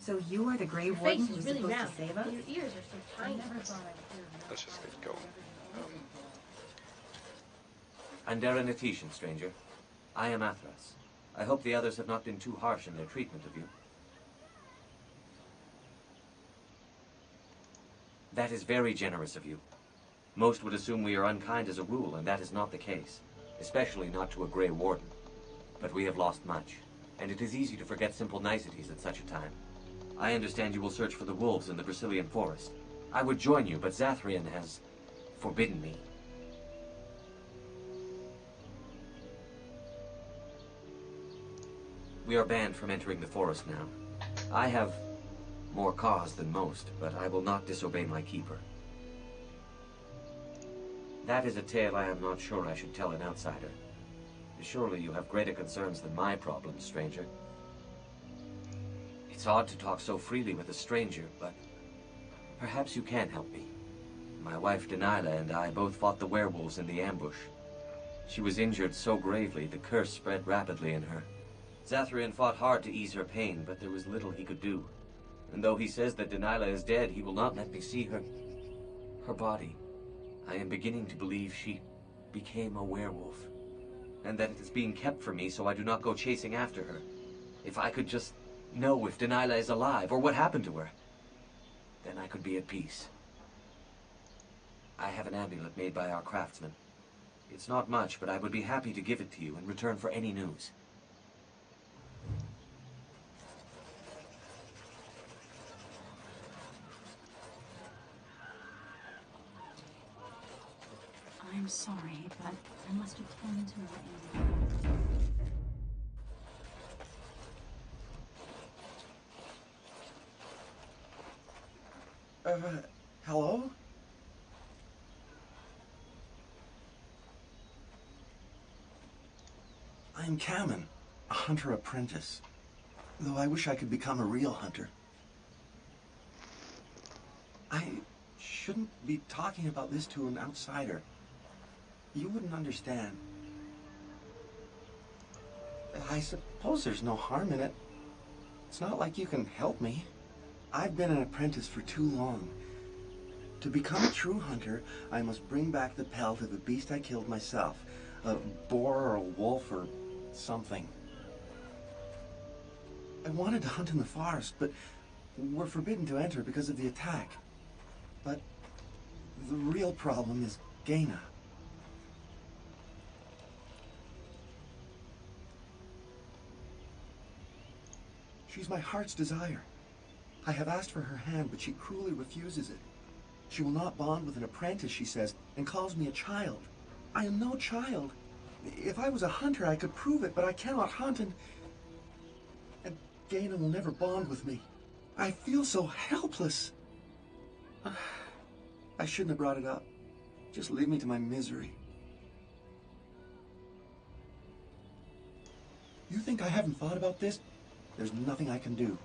So you are the Grey Your Warden face who's is really supposed round, to save and us? your ears are so tiny. Let's just get going. Andaren Atishan, stranger. I am Athras. I hope the others have not been too harsh in their treatment of you. That is very generous of you. Most would assume we are unkind as a rule, and that is not the case. Especially not to a Grey Warden. But we have lost much, and it is easy to forget simple niceties at such a time. I understand you will search for the wolves in the Brazilian forest. I would join you, but Zathrian has forbidden me. We are banned from entering the forest now. I have more cause than most, but I will not disobey my keeper. That is a tale I am not sure I should tell an outsider. Surely you have greater concerns than my problems, stranger. It's odd to talk so freely with a stranger, but perhaps you can help me. My wife Denilah and I both fought the werewolves in the ambush. She was injured so gravely, the curse spread rapidly in her. Zathrian fought hard to ease her pain, but there was little he could do. And though he says that Denilah is dead, he will not let me see her body. I am beginning to believe she became a werewolf, and that it is being kept from me so I do not go chasing after her. If I could just know if Denilah is alive, or what happened to her, then I could be at peace. I have an amulet made by our craftsman. It's not much, but I would be happy to give it to you in return for any news. I'm sorry, but I must attend to my Hello? I'm Kamen, a hunter apprentice. Though I wish I could become a real hunter. I shouldn't be talking about this to an outsider. You wouldn't understand. I suppose there's no harm in it. It's not like you can help me. I've been an apprentice for too long. To become a true hunter, I must bring back the pelt of a beast I killed myself. A boar or a wolf or something. I wanted to hunt in the forest, but we're forbidden to enter because of the attack. But the real problem is Gaina. She's my heart's desire. I have asked for her hand, but she cruelly refuses it. She will not bond with an apprentice, she says, and calls me a child. I am no child. If I was a hunter, I could prove it, but I cannot hunt, and Gaina will never bond with me. I feel so helpless. I shouldn't have brought it up. Just leave me to my misery. You think I haven't thought about this? There's nothing I can do.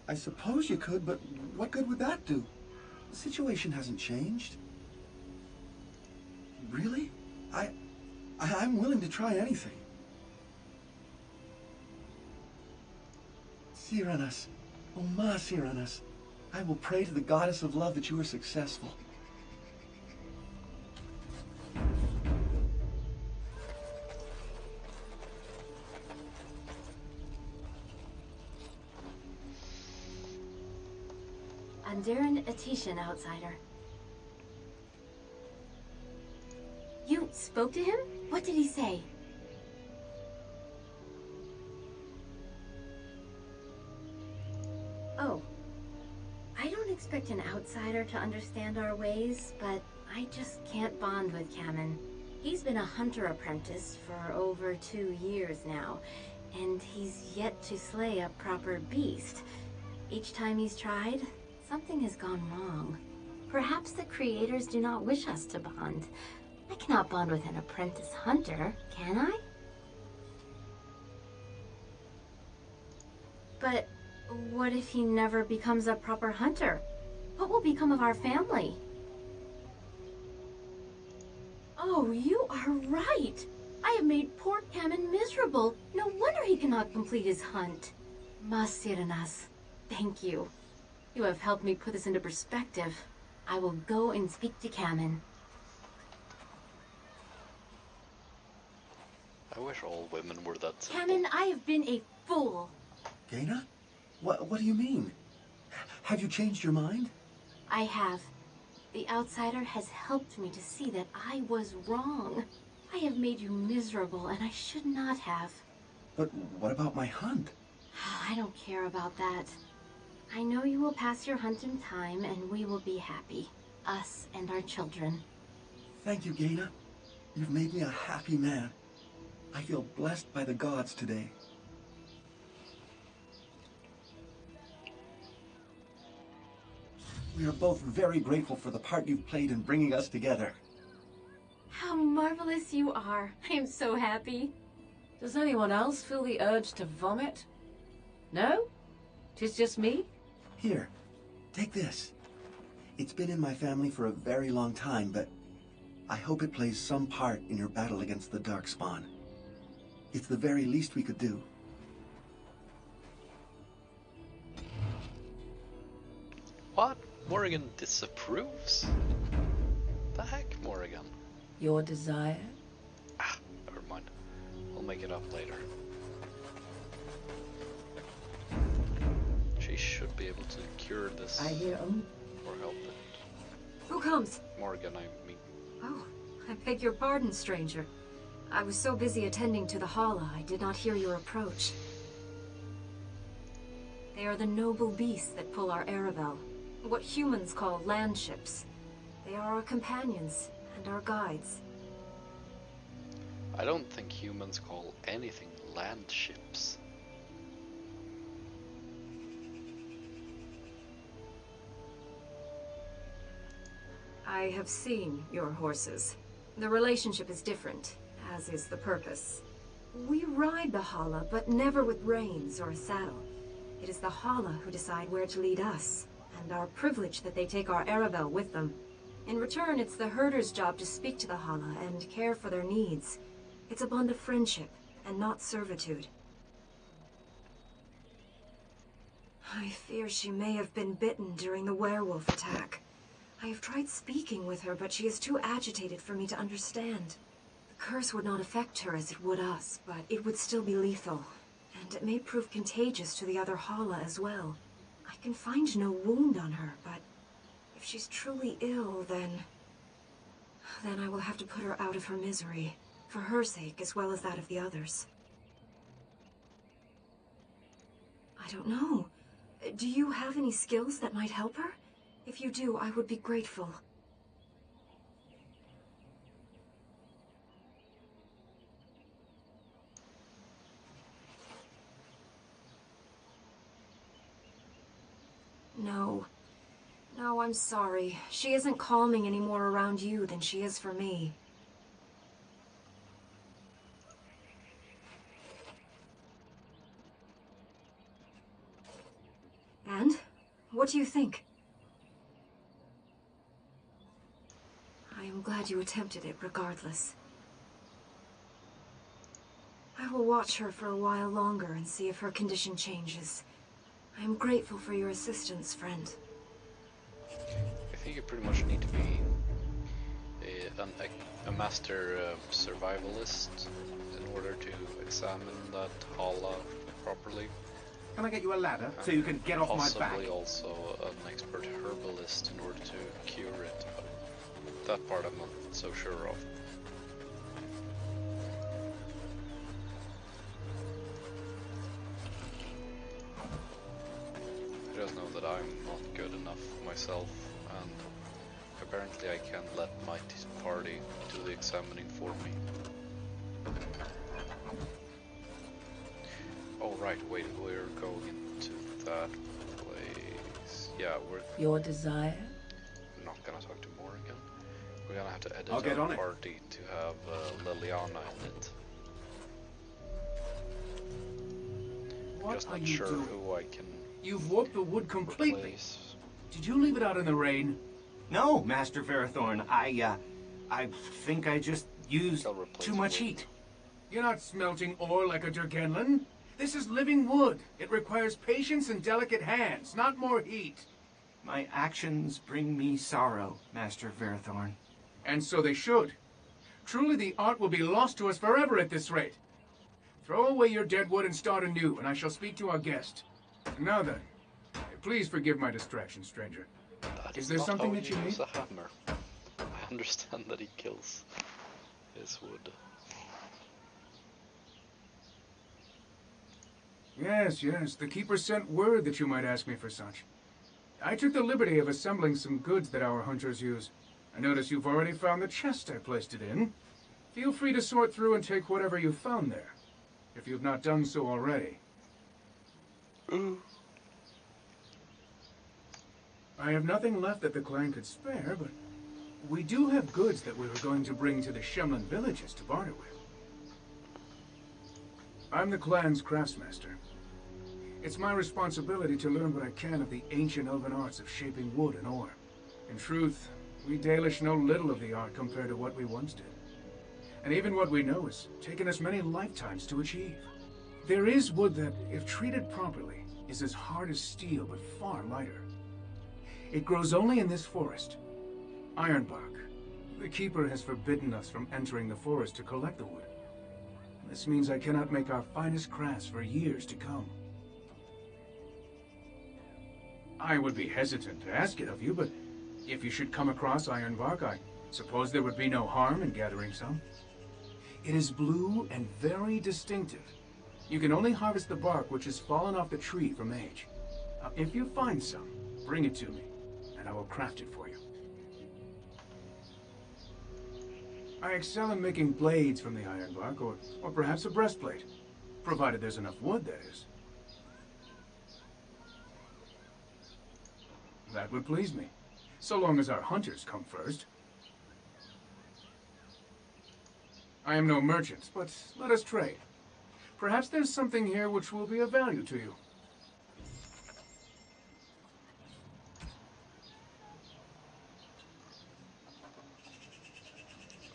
I suppose you could, but what good would that do? The situation hasn't changed. Really? I'm willing to try anything. Cyranas, oh ma Cyranas, I will pray to the goddess of love that you are successful. Andaren Atishan, outsider. You spoke to him? What did he say? Oh. I don't expect an outsider to understand our ways, but I just can't bond with Kamen. He's been a hunter apprentice for over 2 years now, and he's yet to slay a proper beast. Each time he's tried, something has gone wrong. Perhaps the creators do not wish us to bond. I cannot bond with an apprentice hunter, can I? But what if he never becomes a proper hunter? What will become of our family? Oh, you are right! I have made poor Kamen miserable. No wonder he cannot complete his hunt. Masiranas, thank you. You have helped me put this into perspective. I will go and speak to Kamen. I wish all women were that simple. Kamen, I have been a fool. Gaina? What do you mean? Have you changed your mind? I have. The outsider has helped me to see that I was wrong. I have made you miserable, and I should not have. But what about my hunt? I don't care about that. I know you will pass your hunt in time, and we will be happy. Us and our children. Thank you, Gaina. You've made me a happy man. I feel blessed by the gods today. We are both very grateful for the part you've played in bringing us together. How marvelous you are. I am so happy. Does anyone else feel the urge to vomit? No? 'Tis just me? Here, take this. It's been in my family for a very long time, but I hope it plays some part in your battle against the Darkspawn. It's the very least we could do. What? Morrigan disapproves? The heck, Morrigan? Your desire? Ah, never mind. I'll make it up later. She should be able to cure this I hear or help it. Who comes? Morrigan, I mean. Oh, I beg your pardon, stranger. I was so busy attending to the Hala, I did not hear your approach. They are the noble beasts that pull our Aravel, what humans call land ships. They are our companions and our guides. I don't think humans call anything land ships. I have seen your horses. The relationship is different, as is the purpose. We ride the Hala, but never with reins or a saddle. It is the Hala who decide where to lead us, and our privilege that they take our Aravel with them. In return, it's the herder's job to speak to the Hala and care for their needs. It's a bond of friendship, and not servitude. I fear she may have been bitten during the werewolf attack. I have tried speaking with her, but she is too agitated for me to understand. The curse would not affect her as it would us, but it would still be lethal. And it may prove contagious to the other Hala as well. I can find no wound on her, but if she's truly ill, then I will have to put her out of her misery, for her sake as well as that of the others. I don't know. Do you have any skills that might help her? If you do, I would be grateful. No. No, I'm sorry. She isn't calming any more around you than she is for me. And? What do you think? I am glad you attempted it regardless. I will watch her for a while longer and see if her condition changes. I am grateful for your assistance, friend. I think you pretty much need to be a master survivalist in order to examine that Hala properly. Can I get you a ladder so you can get off my back? Possibly also an expert herbalist in order to cure it. But that part I'm not so sure of. I just know that I'm not good enough myself, and apparently I can't let my party do the examining for me. Oh right, wait, we're going into that place. Yeah, Your desire? I'm not gonna talk to Morrigan. We're gonna have to edit I'll get our on it. party to have Liliana in it. What Just are not you sure doing? who I can You've warped the wood completely. replace. Did you leave it out in the rain? No, Master Ferrothorn. I think I just used I'll replace too much wood. heat. You're not smelting ore like a Durgenlin. This is living wood. It requires patience and delicate hands, not more heat. My actions bring me sorrow, Master Verthorn. And so they should. Truly the art will be lost to us forever at this rate. Throw away your dead wood and start anew, and I shall speak to our guest. Now then, please forgive my distraction, stranger. That Is there not something how that you use need? a hammer. I understand that he kills his wood. Yes, yes, the Keeper sent word that you might ask me for such. I took the liberty of assembling some goods that our hunters use. I notice you've already found the chest I placed it in. Feel free to sort through and take whatever you found there, if you've not done so already. I have nothing left that the clan could spare, but we do have goods that we were going to bring to the Shemlin villages to barter with. I'm the clan's craftsmaster. It's my responsibility to learn what I can of the ancient elven arts of shaping wood and ore. In truth, we Dalish know little of the art compared to what we once did. And even what we know has taken us many lifetimes to achieve. There is wood that, if treated properly, is as hard as steel but far lighter. It grows only in this forest, Ironbark. The Keeper has forbidden us from entering the forest to collect the wood. This means I cannot make our finest crafts for years to come. I would be hesitant to ask it of you, but if you should come across Ironbark, I suppose there would be no harm in gathering some. It is blue and very distinctive. You can only harvest the bark which has fallen off the tree from age. If you find some, bring it to me, and I will craft it for you. I excel in making blades from the ironbark, or perhaps a breastplate, provided there's enough wood, that is. That would please me, so long as our hunters come first. I am no merchant, but let us trade. Perhaps there's something here which will be of value to you.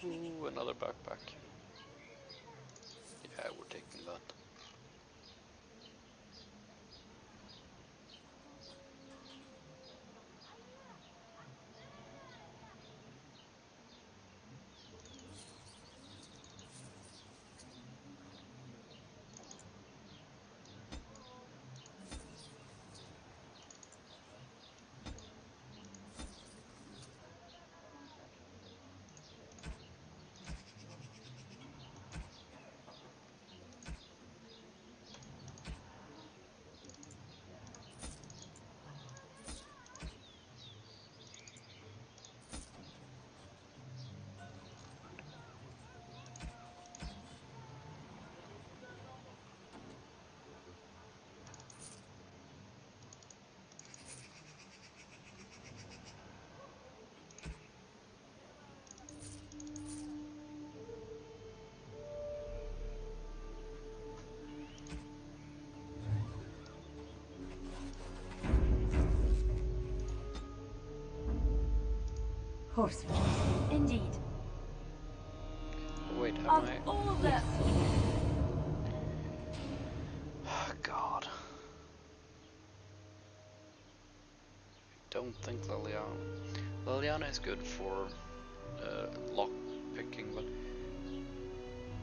Ooh, another backpack. Yeah, we're taking that. Horseman. Indeed. Wait, have Of I? all the... God. Don't think Liliana is good for lock picking, but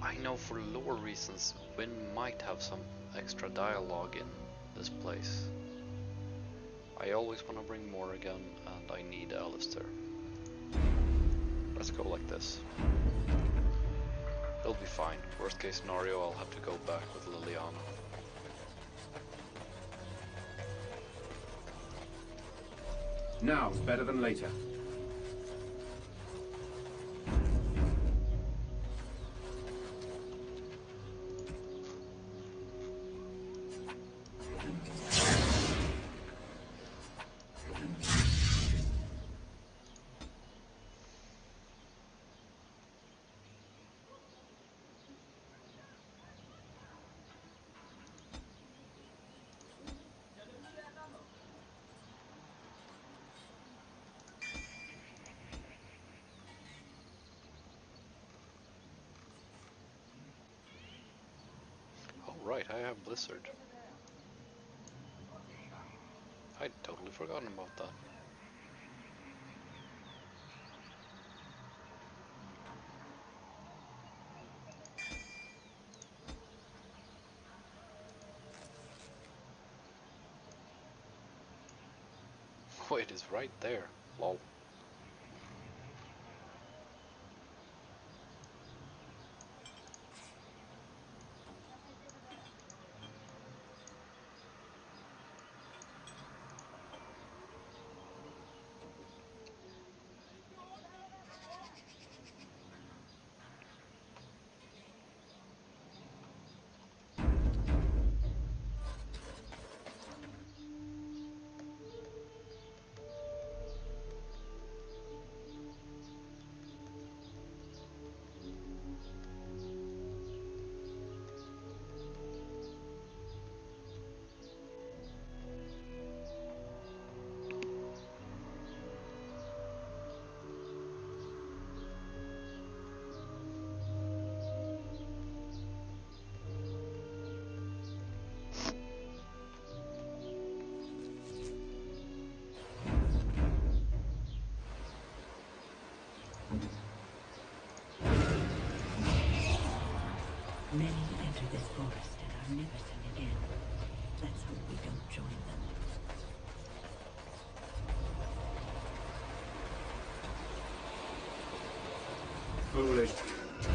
I know for lore reasons Wynn might have some extra dialogue in this place. I always want to bring Morrigan and I need Alistair. Let's go like this. It'll be fine. Worst case scenario, I'll have to go back with Liliana. Now's better than later. right, I have Blizzard. I'd totally forgotten about that. Wait, it's right there. Lol. Many enter this forest and are never seen again. Let's hope we don't join them. Foolish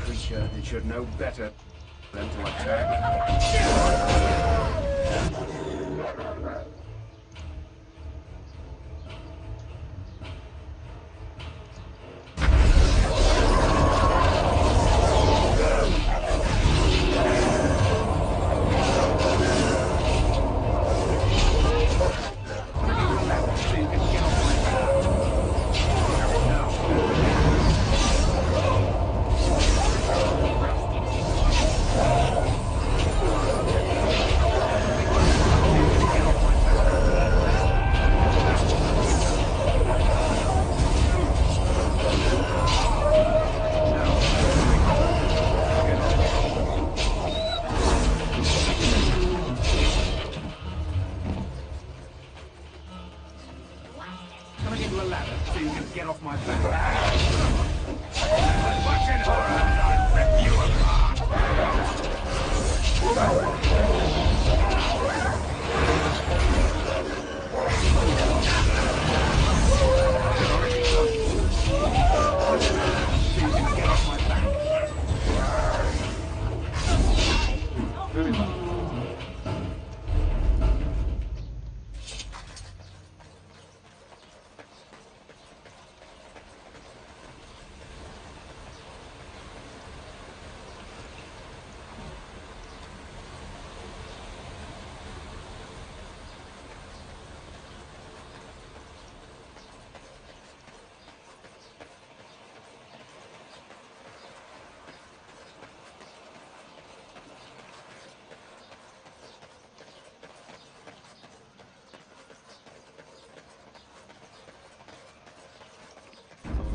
creature, it should know better than to attack.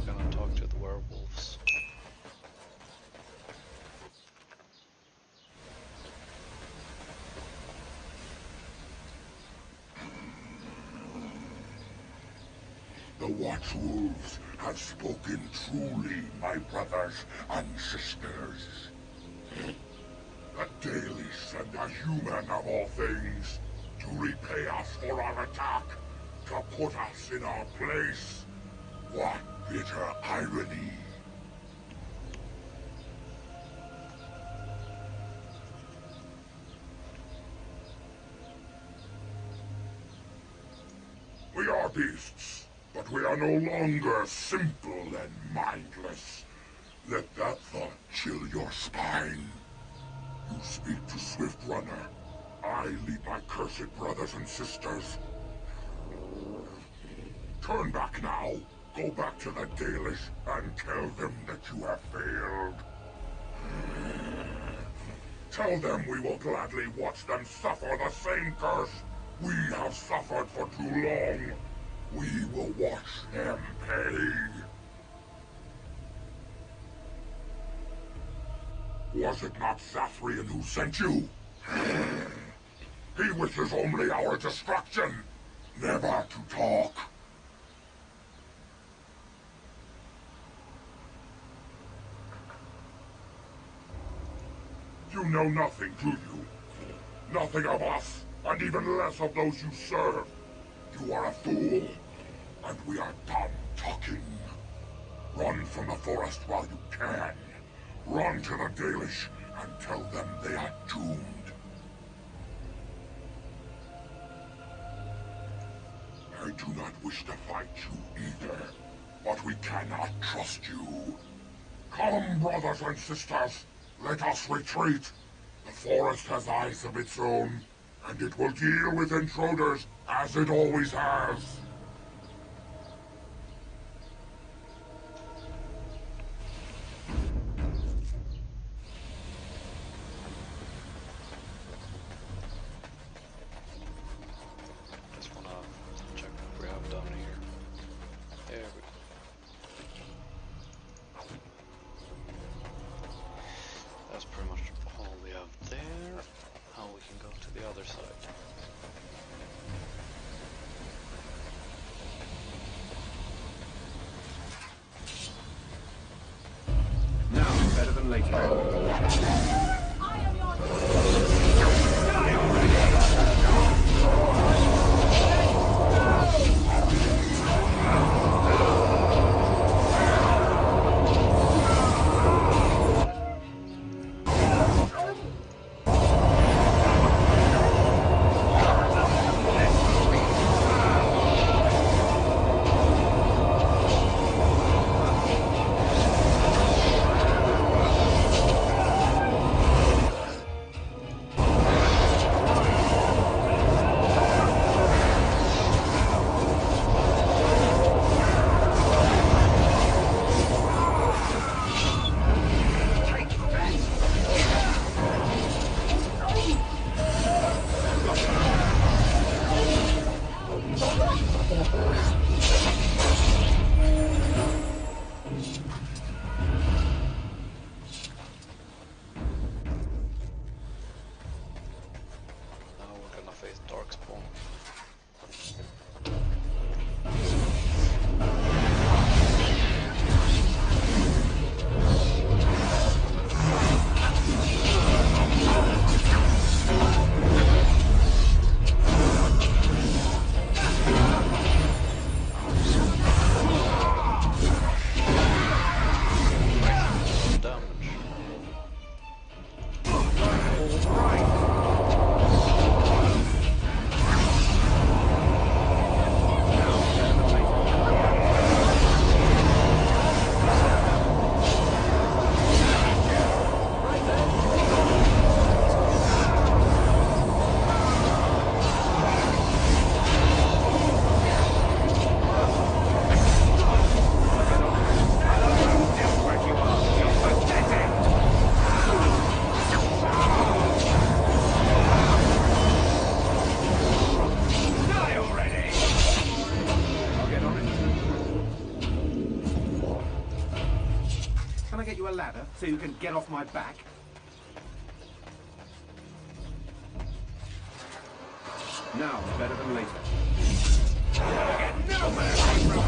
We're gonna talk to the werewolves. The Watchwolves have spoken truly, my brothers and sisters. The Dalish and the human of all things, to repay us for our attack, to put us in our place. What bitter irony. We are beasts, but we are no longer simple and mindless. Let that thought chill your spine. You speak to Swift Runner. I lead my cursed brothers and sisters. Turn back now. Go back to the Dalish and tell them that you have failed. Tell them we will gladly watch them suffer the same curse we have suffered for too long. We will watch them pay. Was it not Sathrian who sent you? He wishes only our destruction, never to talk. You know nothing, do you? Nothing of us, and even less of those you serve. You are a fool, and we are done talking. Run from the forest while you can. Run to the Dalish and tell them they are doomed. I do not wish to fight you either, but we cannot trust you. Come, brothers and sisters, let us retreat. The forest has eyes of its own, and it will deal with intruders as it always has. Just wanna check what we have down here. There we go. That's pretty much all we have there. Now we can go to the other side. Now, better than later. So you can get off my back? Now is better than later. Get no mercy from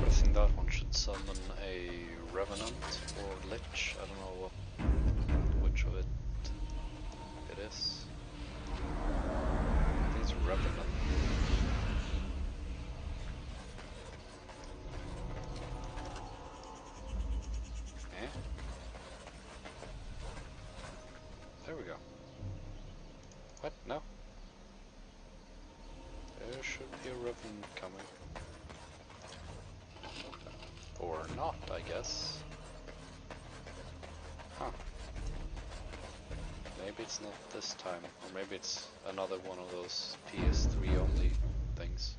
Pressing that one should summon a Revenant or Lich. I don't know which of it is. I think it's Revenant. There we go. What? No? There should be a Revenant coming. Or not, I guess. Huh. Maybe it's not this time, or maybe it's another one of those PS3 only things.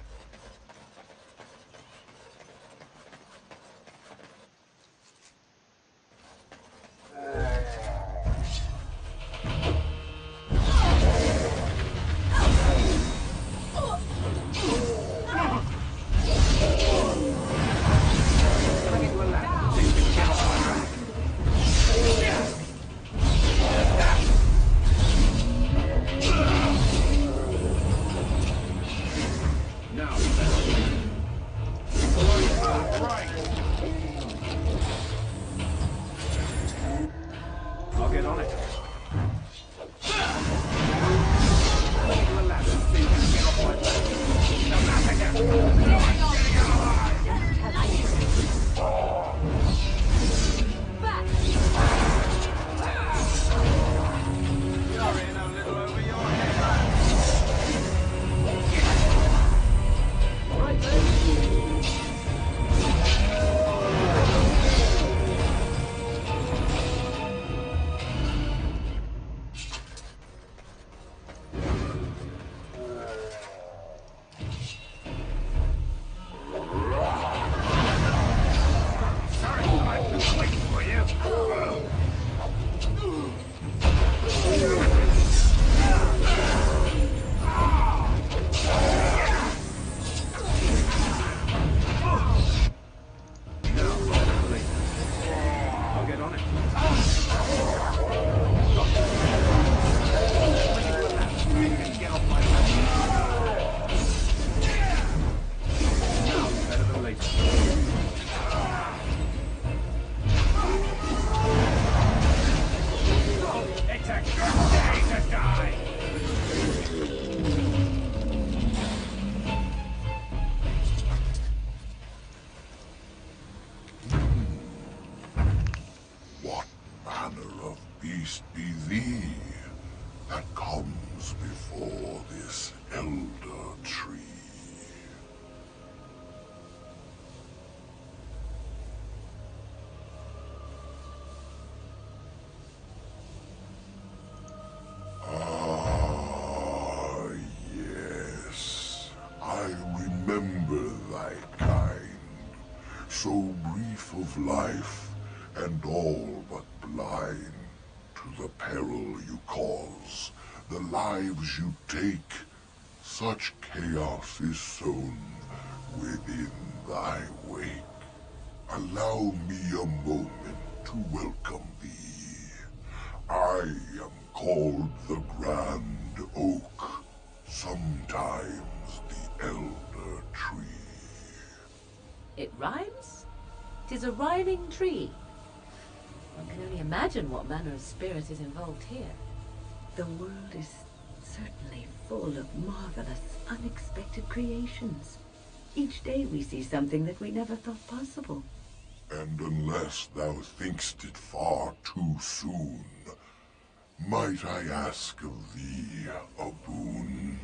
get on it. To a ladder so you can get off my back. Now back again. You're in a little over your head. Right there. What manner of beast be thee that comes before this elder tree? Ah, yes, I remember thy kind, so brief of life and all but blind to the peril you cause, the lives you take. Such chaos is sown within thy wake. Allow me a moment to welcome thee. I am called the Grand Oak, sometimes the Elder Tree. It rhymes? 'Tis a rhyming tree. One can only imagine what manner of spirit is involved here. The world is certainly full of marvelous, unexpected creations. Each day we see something that we never thought possible. And unless thou thinkst it far too soon, might I ask of thee a boon?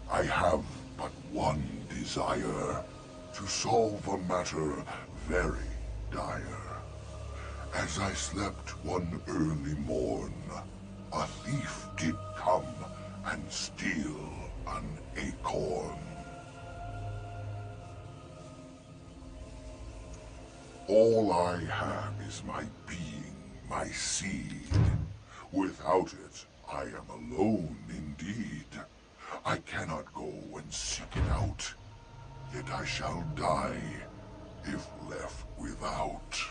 I have but one desire, to solve a matter very dire. As I slept one early morn, a thief did come and steal an acorn. All I have is my being, my seed. Without it, I am alone indeed. I cannot go and seek it out, yet I shall die if left without.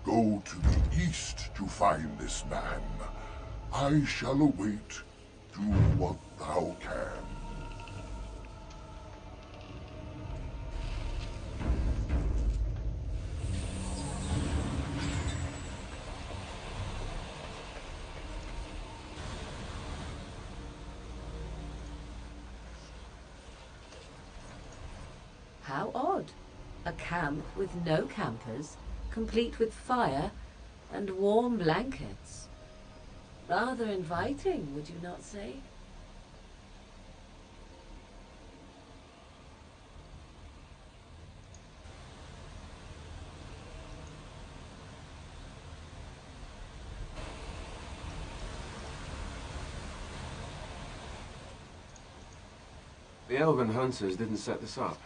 Go to the east to find this man. I shall await. Do what thou can. How odd. A camp with no campers, complete with fire and warm blankets. Rather inviting, would you not say? The Elven hunters didn't set this up.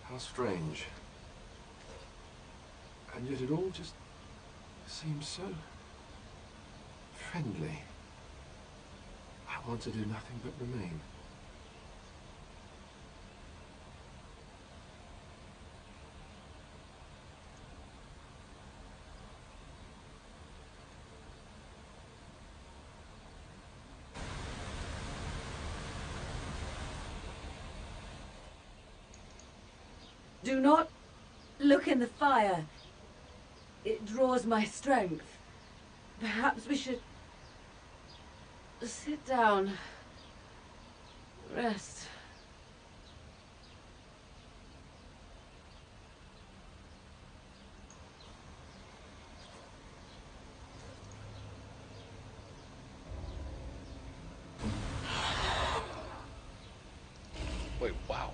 How strange. And yet it all just seems so friendly. I want to do nothing but remain. Do not look in the fire. It draws my strength. Perhaps we should sit down. Rest. Wait, wow.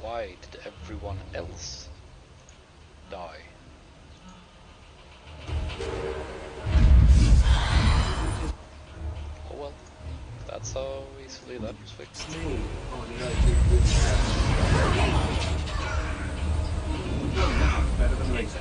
Why did everyone else die? Oh well, that's how easily that was fixed. Better than later.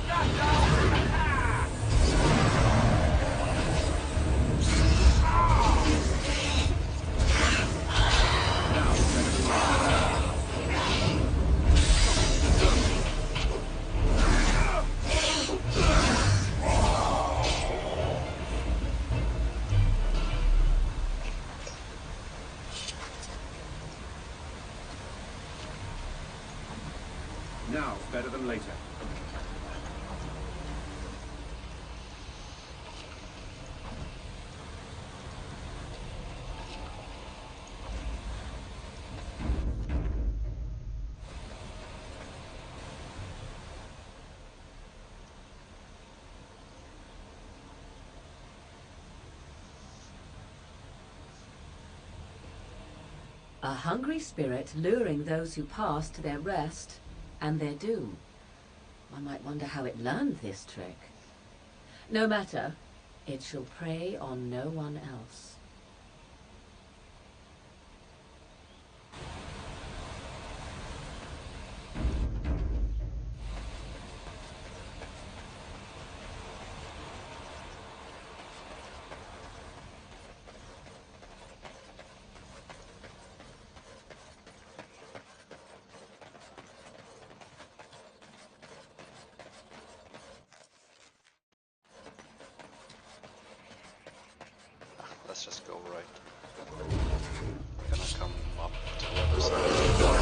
Now, better than later. A hungry spirit luring those who pass to their rest and their doom. One might wonder how it learned this trick. No matter, it shall prey on no one else. Let's just go right. We're gonna come up to the other side of the door,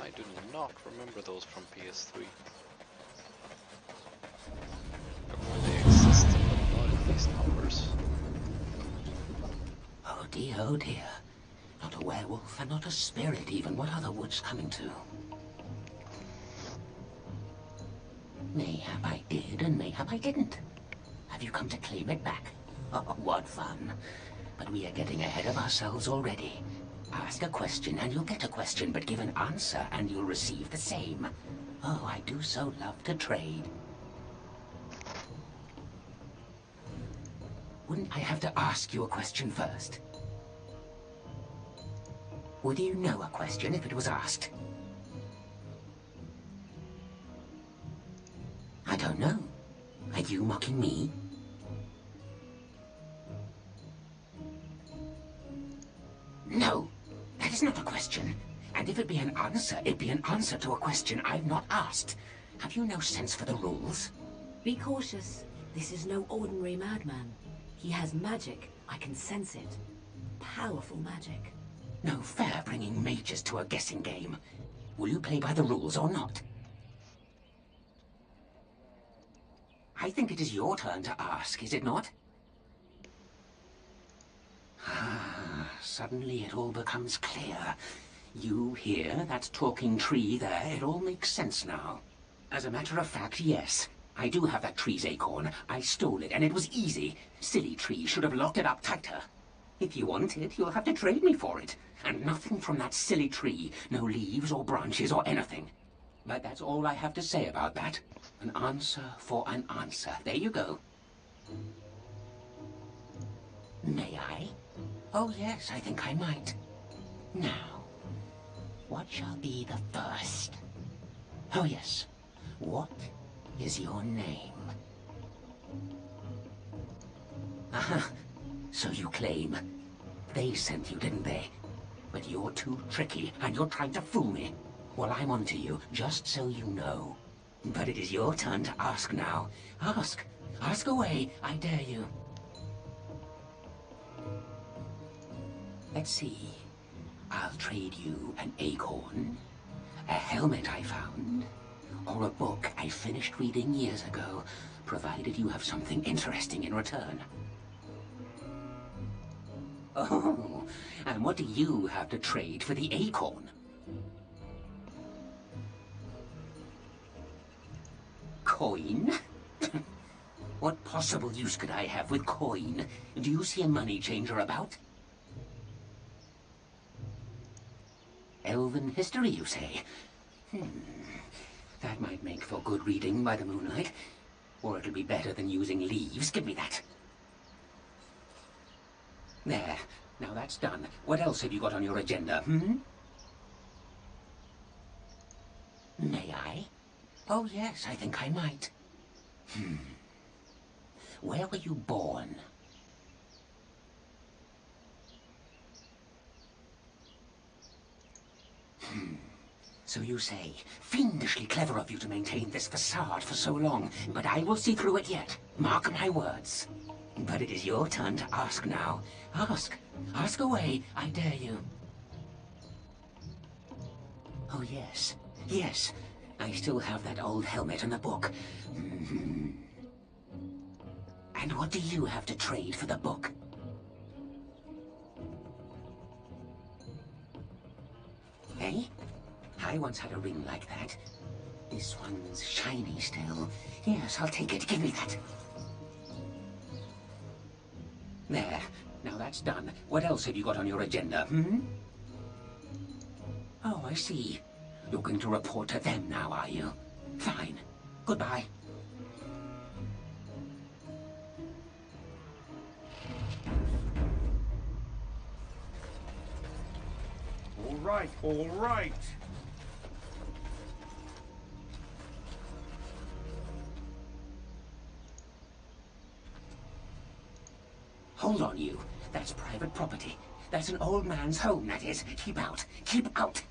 I do not remember those from PS3. They existed, but not in these numbers. Oh dear. Not a werewolf and not a spirit even. What are the woods coming to? Mayhap I did and mayhap I didn't. Have you come to claim it back? Oh, what fun. But we are getting ahead of ourselves already. Ask a question and you'll get a question, but give an answer and you'll receive the same. Oh, I do so love to trade. Wouldn't I have to ask you a question first? Would you know a question if it was asked? I don't know. Are you mocking me? No, that is not a question. And if it be an answer, it be an answer to a question I've not asked. Have you no sense for the rules? Be cautious. This is no ordinary madman. He has magic. I can sense it. Powerful magic. No fair bringing mages to a guessing game. Will you play by the rules or not? I think it is your turn to ask, is it not? Suddenly it all becomes clear. You here, that talking tree there, it all makes sense now. As a matter of fact, yes. I do have that tree's acorn. I stole it, and it was easy. Silly tree should have locked it up tighter. If you want it, you'll have to trade me for it. And nothing from that silly tree. No leaves or branches or anything. But that's all I have to say about that. An answer for an answer. There you go. May I? Oh yes, I think I might. Now, what shall be the first? Oh yes, what is your name? Aha, so you claim. They sent you, didn't they? But you're too tricky, and you're trying to fool me. Well, I'm on to you, just so you know. But it is your turn to ask now. Ask. Ask away, I dare you. Let's see. I'll trade you an acorn, a helmet I found, or a book I finished reading years ago, provided you have something interesting in return. Oh, and what do you have to trade for the acorn? Coin? What possible use could I have with coin? Do you see a money changer about? Elven history, you say? That might make for good reading by the moonlight. Or it'll be better than using leaves. Give me that. There. Now that's done. What else have you got on your agenda, May I? Oh yes, I think I might. Where were you born? So you say. Fiendishly clever of you to maintain this facade for so long, but I will see through it yet. Mark my words. But it is your turn to ask now. Ask. Ask away, I dare you. Oh yes. Yes. I still have that old helmet and the book. And what do you have to trade for the book? Eh? I once had a ring like that. This one's shiny still. Yes, I'll take it. Give me that. There. Now that's done. What else have you got on your agenda, Oh, I see. You're going to report to them now, are you? Fine. Goodbye. All right, all right. Hold on, you. That's private property. That's an old man's home, that is. Keep out. Keep out.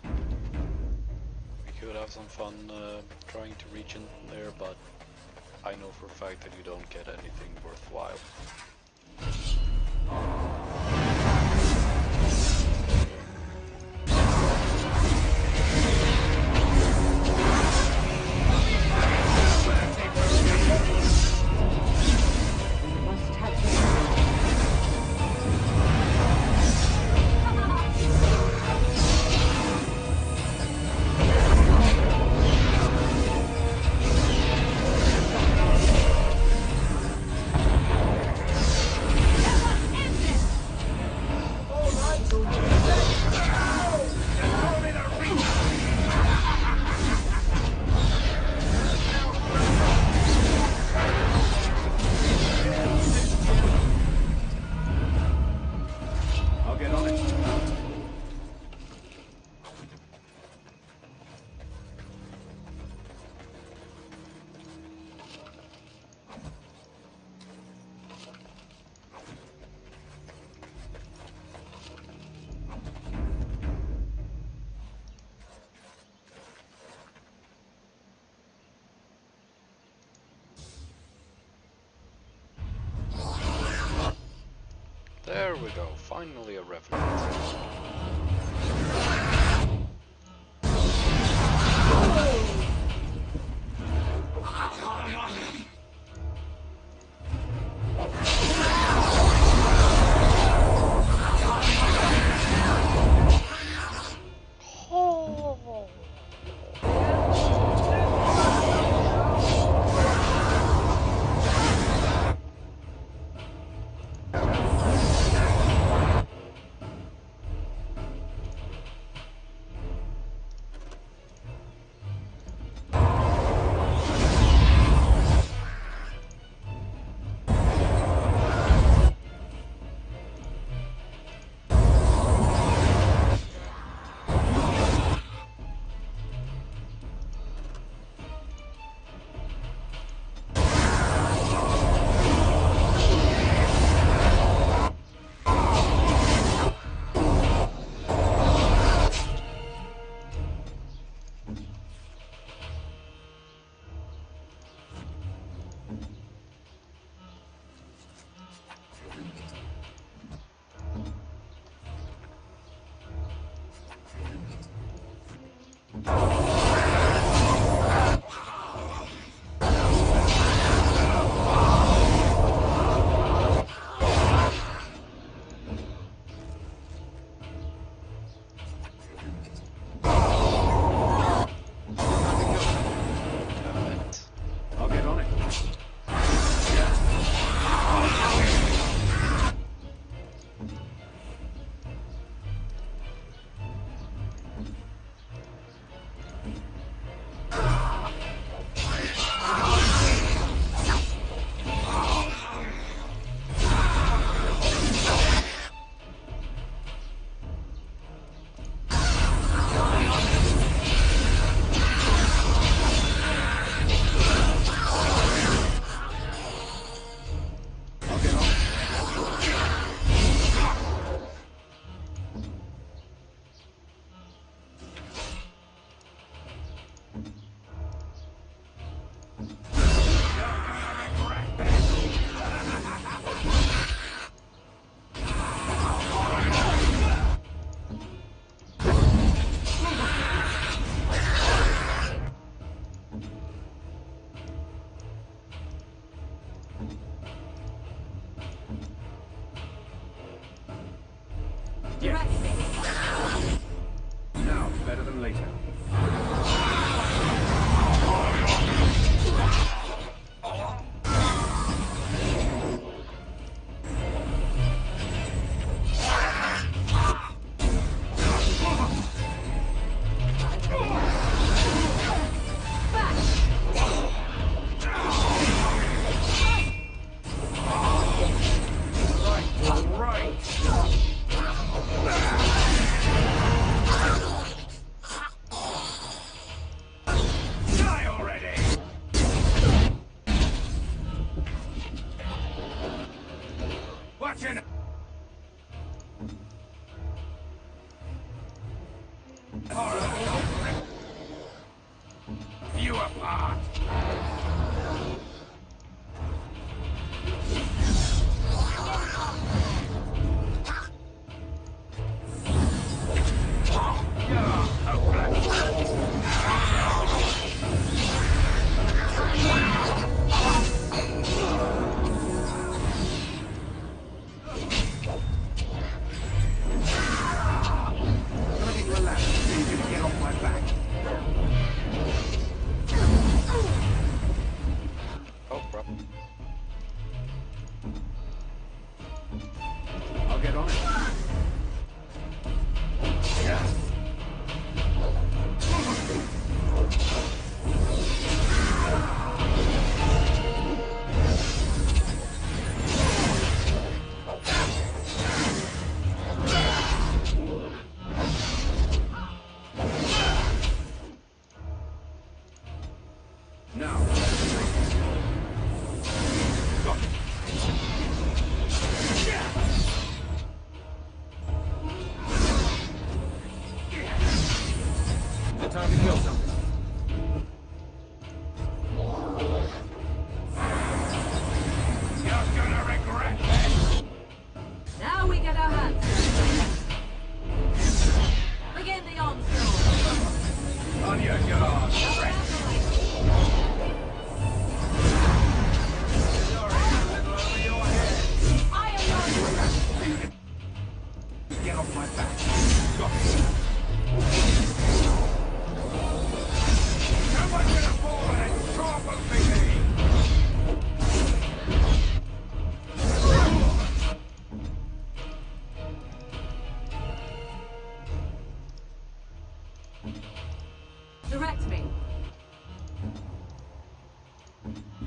We could have some fun trying to reach in there, but I know for a fact that you don't get anything worthwhile. There we go, finally a revenant. Now, better than later. You apart.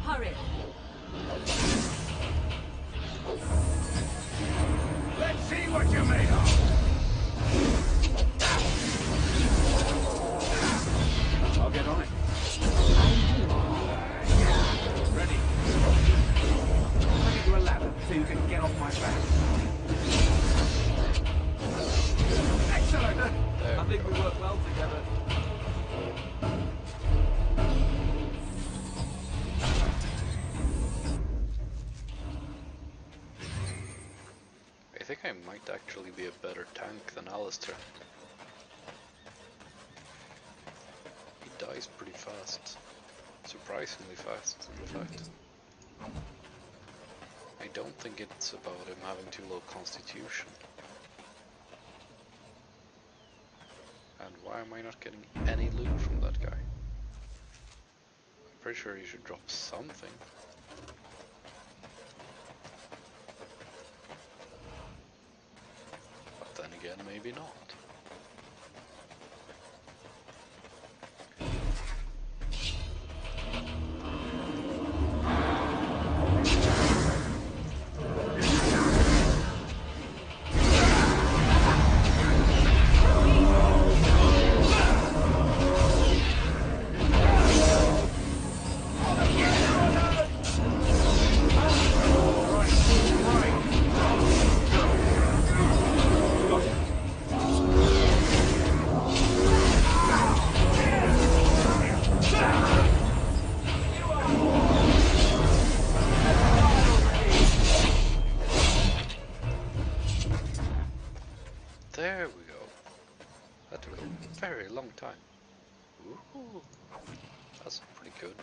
Hurry! Let's see what you're made of! I'll get on it. Ready. I'll get you a ladder so you can get off my back. Excellent! I think we work well together. I think I might actually be a better tank than Alistair. He dies pretty fast. Surprisingly fast, in fact. I don't think it's about him having too low constitution. And why am I not getting any loot from that guy? I'm pretty sure he should drop something. But then again, maybe not. There we go. That took a very long time. Ooh, that's pretty good.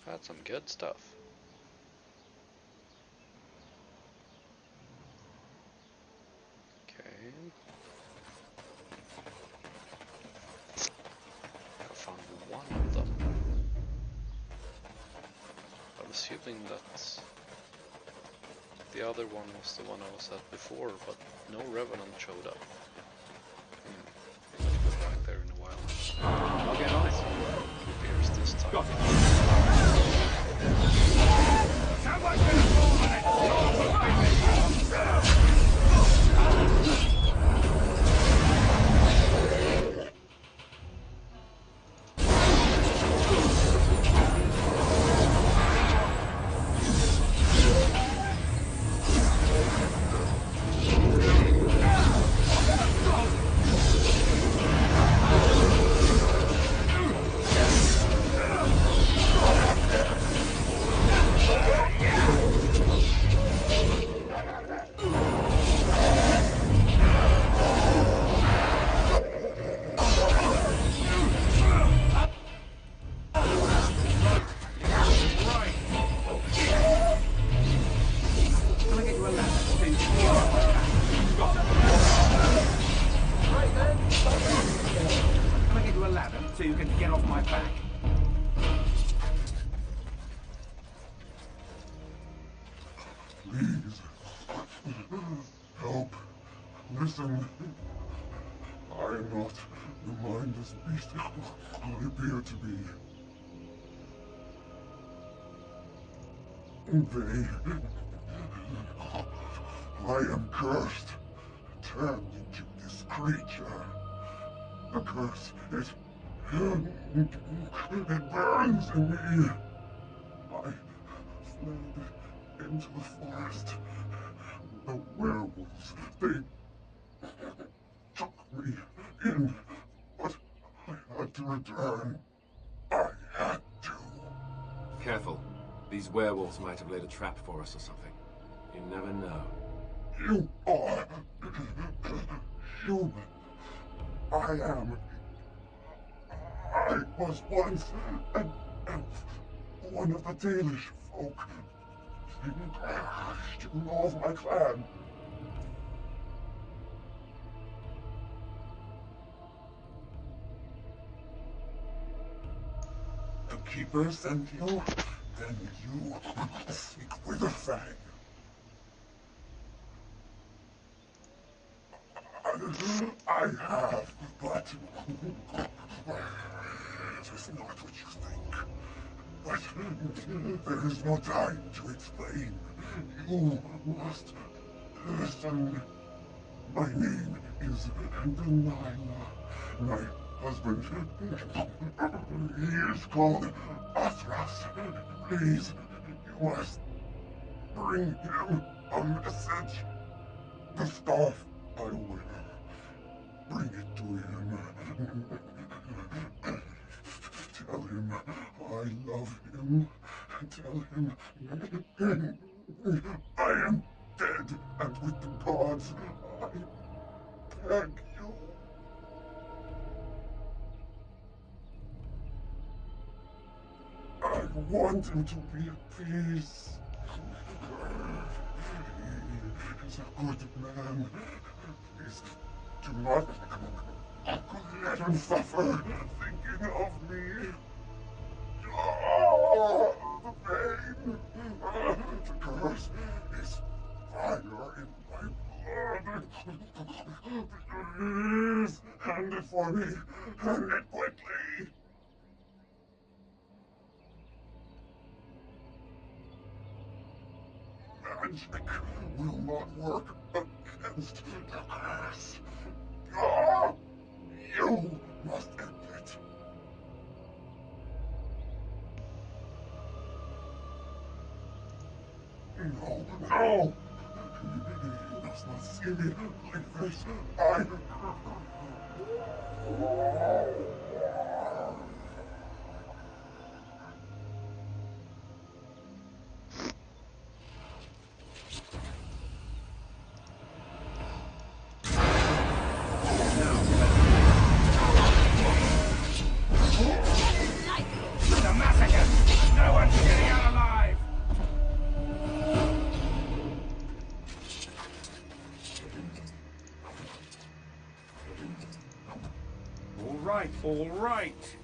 That's some good stuff. Okay. I found one of them. I'm assuming that the other one was the one I was at before, but no Revenant showed up. Let's go back there in a while. I'll get on it. Who appears this time? Got it. Someone's gonna fall on it! So you can get off my back. Please. Help. Listen. I am not the mindless beast I appear to be. I am cursed. Turned into this creature. The curse, it burns in me. I fled into the forest. The werewolves, they took me in, but I had to return. I had to. Careful. These werewolves might have laid a trap for us or something. You never know. You are human. I am. I was once an elf, one of the Dalish folk. You know of my clan. The Keeper sent you, then you seek Witherfang. I have, but it is not what you think. But there is no time to explain. You must listen. My name is Delilah. My husband, he is called Athras. Please, you must bring him a message. The staff, I will bring it to him. Tell him I love him. Tell him I am dead and with the gods. I beg you. I want him to be at peace. He is a good man. Please do not let him suffer thinking of me. Oh, the pain. The curse is fire in my blood. Please, hand it for me. Hand it quickly. Magic will not work against the curse. Ah, you must end it. No, no! He does not see me like this. All right.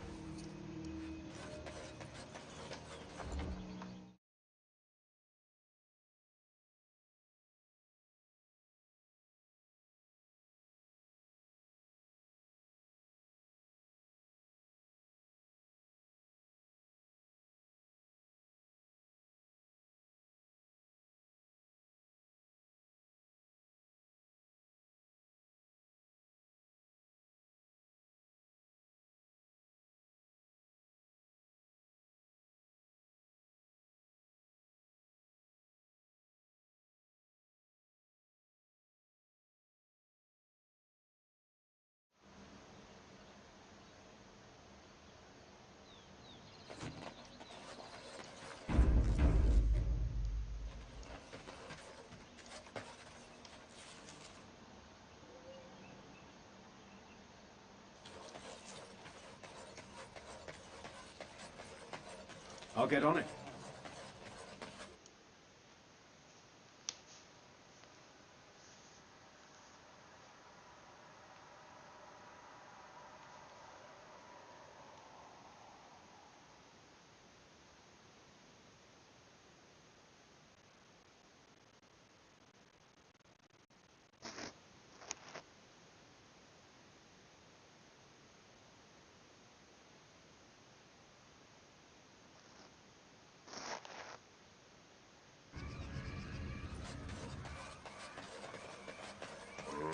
I'll get on it.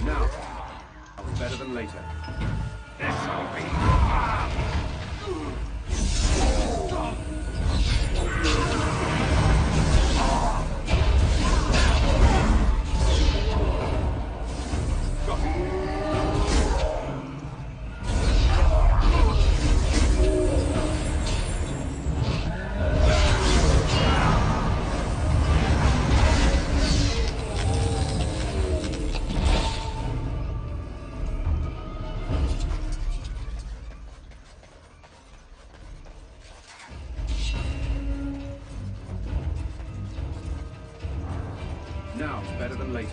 Now, better than later. This'll be fun! Now, better than later.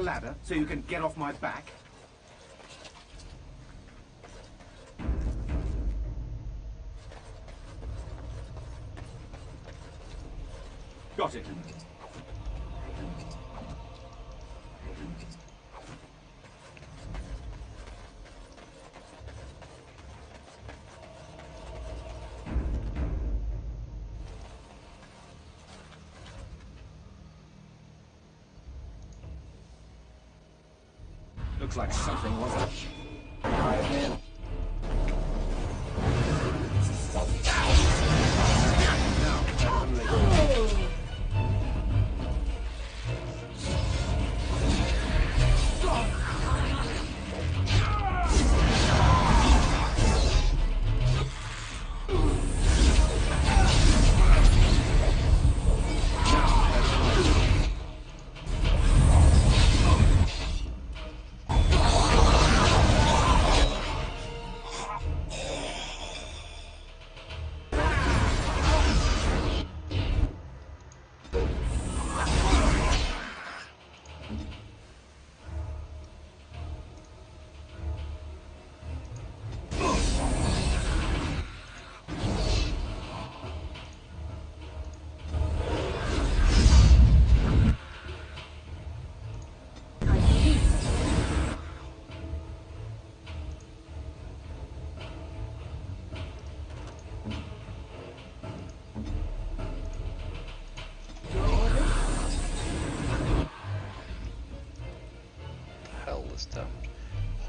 ladder so you can get off my back? Got it. Looks like something wasn't.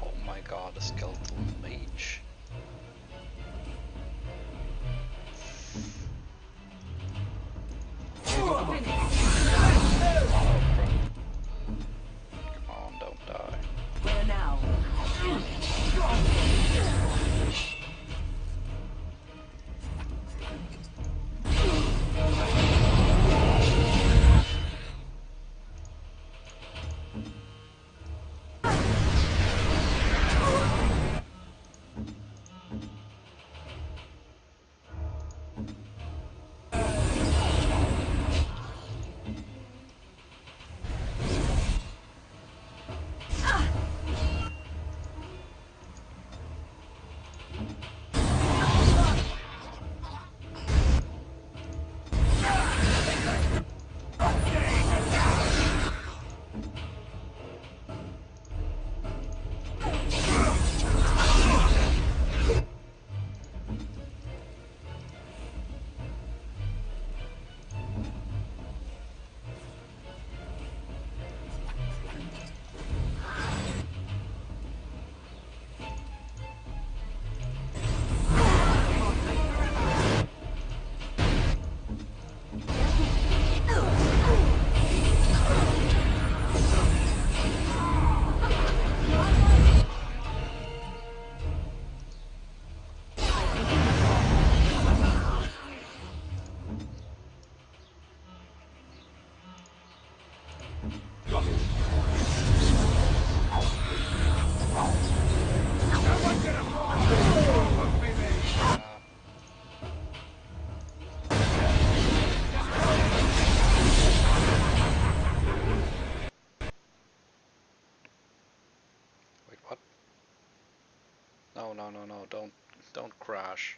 Oh my god, a skeletal mage. Oh, crap. Come on, don't die. Where now? No, don't crash.